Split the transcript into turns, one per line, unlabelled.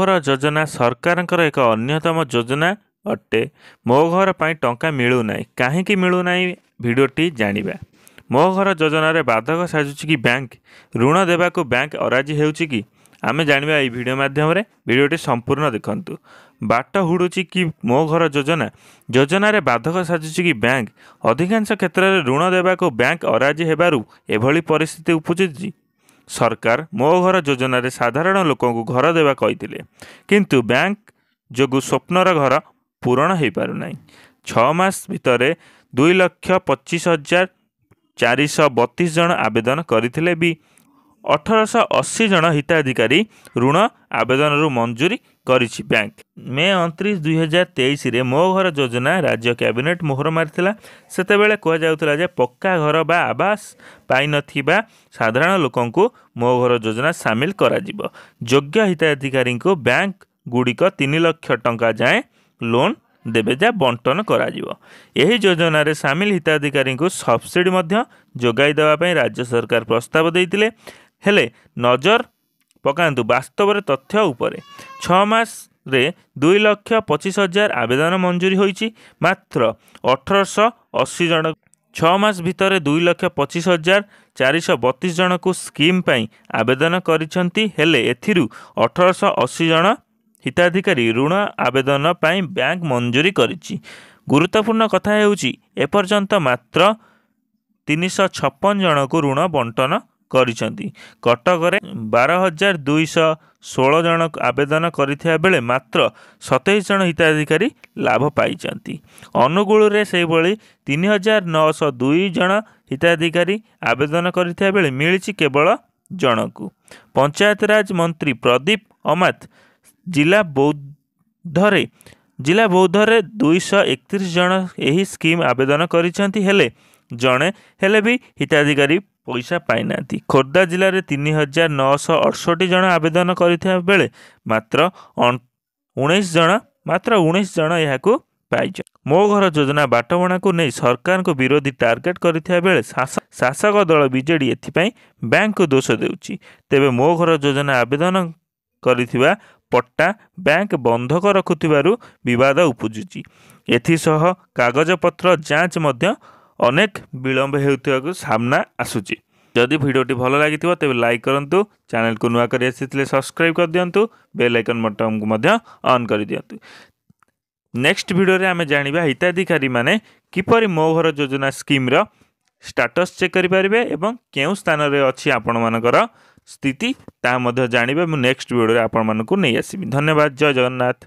घर योजना सरकारଙ୍କର ଏକ ଅନ୍ୟତମ ଯୋଜନା ଅଟେ। ମୋ ଘର ପାଇଁ ଟଙ୍କା ମିଳୁନାହିଁ, କାହିଁକି ମିଳୁନାହିଁ ଭିଡ଼ିଓଟି ଜାଣିବା। ମୋ ଘର ଯୋଜନାରେ ବାଧକ ସାଜୁଛି କି ବ୍ୟାଙ୍କ? ଋଣ ଦେବାକୁ ବ୍ୟାଙ୍କ ଅରାଜି ହେଉଛି କି? ଆମେ ଜାଣିବା ଏହି ଭିଡ଼ିଓ ମାଧ୍ୟମରେ। ଭିଡ଼ିଓଟି ସମ୍ପୂର୍ଣ୍ଣ ଦେଖନ୍ତୁ। ବାଟ ହୁଡ଼ୁଛି କି ମୋ ଘର ଯୋଜନା? ଯୋଜନାରେ ବାଧକ ସାଜୁଛି କି ବ୍ୟାଙ୍କ? ଅଧିକାଂଶ କ୍ଷେତ୍ରରେ ଋଣ ଦେବାକୁ ବ୍ୟାଙ୍କ ଅରାଜି ହେବାରୁ ଏଭଳି ପରିସ୍ଥିତି ଉପୁଜୁଛି। ସରକାର ମୋ ଘର ଯୋଜନାରେ ସାଧାରଣ ଲୋକଙ୍କୁ ଘର ଦେବା କହିଥିଲେ, କିନ୍ତୁ ବ୍ୟାଙ୍କ ଯୋଗୁଁ ସ୍ୱପ୍ନର ଘର ପୂରଣ ହୋଇପାରୁନାହିଁ। 6 ମାସ ଭିତରେ 2,25,432 ଜଣ ଆବେଦନ କରିଥିଲେ ବି 1,880 ଜଣ ହିତାଧିକାରୀ ଋଣ ଆବେଦନରୁ ମଞ୍ଜୁରୀ କରିଛି ବ୍ୟାଙ୍କ। ମେ 29, 2023ରେ ମୋ ଘର ଯୋଜନା ରାଜ୍ୟ କ୍ୟାବିନେଟ୍ ମୋହର ମାରିଥିଲା। ସେତେବେଳେ କୁହାଯାଉଥିଲା ଯେ ପକ୍କା ଘର ବା ଆବାସ ପାଇନଥିବା ସାଧାରଣ ଲୋକଙ୍କୁ ମୋ ଘର ଯୋଜନା ସାମିଲ କରାଯିବ। ଯୋଗ୍ୟ ହିତାଧିକାରୀଙ୍କୁ ବ୍ୟାଙ୍କ ଗୁଡ଼ିକ 3 ଲକ୍ଷ ଟଙ୍କା ଯାଏଁ ଲୋନ୍ ଦେବେ, ଯାହା ବଣ୍ଟନ କରାଯିବ। ଏହି ଯୋଜନାରେ ସାମିଲ ହିତାଧିକାରୀଙ୍କୁ ସବସିଡି ମଧ୍ୟ ଯୋଗାଇ ଦେବା ପାଇଁ ରାଜ୍ୟ ସରକାର ପ୍ରସ୍ତାବ ଦେଇଥିଲେ। ହେଲେ ନଜର ପକାନ୍ତୁ ବାସ୍ତବରେ ତଥ୍ୟ ଉପରେ। 6 ମାସରେ 2,25,000 ଆବେଦନ ମଞ୍ଜୁରୀ ହୋଇଛି। ମାତ୍ର 1,880 ଜଣ 6 ମାସ ଭିତରେ 2,25,432 ଜଣଙ୍କୁ ସ୍କିମ୍ ପାଇଁ ଆବେଦନ କରିଛନ୍ତି। ହେଲେ ଏଥିରୁ 1,880 ଜଣ ହିତାଧିକାରୀ ଋଣ ଆବେଦନ ପାଇଁ ବ୍ୟାଙ୍କ ମଞ୍ଜୁରୀ କରିଛି। ଗୁରୁତ୍ୱପୂର୍ଣ୍ଣ କଥା ହେଉଛି ଏପର୍ଯ୍ୟନ୍ତ ମାତ୍ର 356 ଜଣଙ୍କୁ ଋଣ ବଣ୍ଟନ କରିଛନ୍ତି। କଟକରେ 12,216 ଜଣ ଆବେଦନ କରିଥିବା ବେଳେ ମାତ୍ର 27 ଜଣ ହିତାଧିକାରୀ ଲାଭ ପାଇଛନ୍ତି। ଅନୁଗୁଳରେ ସେହିଭଳି 3,902 ଜଣ ହିତାଧିକାରୀ ଆବେଦନ କରିଥିବା ବେଳେ ମିଳିଛି କେବଳ ଜଣକୁ। ପଞ୍ଚାୟତରାଜ ମନ୍ତ୍ରୀ ପ୍ରଦୀପ ଅମାତ ଜିଲ୍ଲା ବୌଦ୍ଧରେ 231 ଜଣ ଏହି ସ୍କିମ୍ ଆବେଦନ କରିଛନ୍ତି, ହେଲେ ଜଣେ ହେଲେ ବି ହିତାଧିକାରୀ ପଇସା ପାଇନାହାନ୍ତି। ଖୋର୍ଦ୍ଧା ଜିଲ୍ଲାରେ 3,968 ଜଣ ଆବେଦନ କରିଥିବା ବେଳେ ମାତ୍ର 19 ଜଣ ଏହାକୁ ପାଇଛନ୍ତି। ମୋ ଘର ଯୋଜନା ବାଟବଣାକୁ ନେଇ ସରକାରଙ୍କୁ ବିରୋଧୀ ଟାର୍ଗେଟ କରିଥିବା ବେଳେ ଶାସକ ଦଳ ବିଜେଡି ଏଥିପାଇଁ ବ୍ୟାଙ୍କକୁ ଦୋଷ ଦେଉଛି। ତେବେ ମୋ ଘର ଯୋଜନା ଆବେଦନ କରିଥିବା ପଟ୍ଟା ବ୍ୟାଙ୍କ ବନ୍ଧକ ରଖୁଥିବାରୁ ବିବାଦ ଉପୁଜୁଛି। ଏଥିସହ କାଗଜପତ୍ର ଯାଞ୍ଚ ମଧ୍ୟ ଅନେକ ବିଳମ୍ବ ହେଉଥିବାକୁ ସାମ୍ନା ଆସୁଛି। ଯଦି ଭିଡ଼ିଓଟି ଭଲ ଲାଗିଥିବ ତେବେ ଲାଇକ୍ କରନ୍ତୁ, ଚ୍ୟାନେଲକୁ ନୂଆ କରି ଆସିଥିଲେ ସବସ୍କ୍ରାଇବ୍ କରିଦିଅନ୍ତୁ, ବେଲ୍ ଆଇକନ୍ ବଟନକୁ ମଧ୍ୟ ଅନ୍ କରିଦିଅନ୍ତୁ। ନେକ୍ସଟ ଭିଡ଼ିଓରେ ଆମେ ଜାଣିବା ହିତାଧିକାରୀମାନେ କିପରି ମୋ ଘର ଯୋଜନା ସ୍କିମ୍ର ଷ୍ଟାଟସ୍ ଚେକ୍ କରିପାରିବେ ଏବଂ କେଉଁ ସ୍ଥାନରେ ଅଛି ଆପଣମାନଙ୍କର ସ୍ଥିତି ତାହା ମଧ୍ୟ ଜାଣିବେ। ମୁଁ ନେକ୍ସଟ ଭିଡ଼ିଓରେ ଆପଣମାନଙ୍କୁ ନେଇ ଆସିବି। ଧନ୍ୟବାଦ। ଜୟ ଜଗନ୍ନାଥ।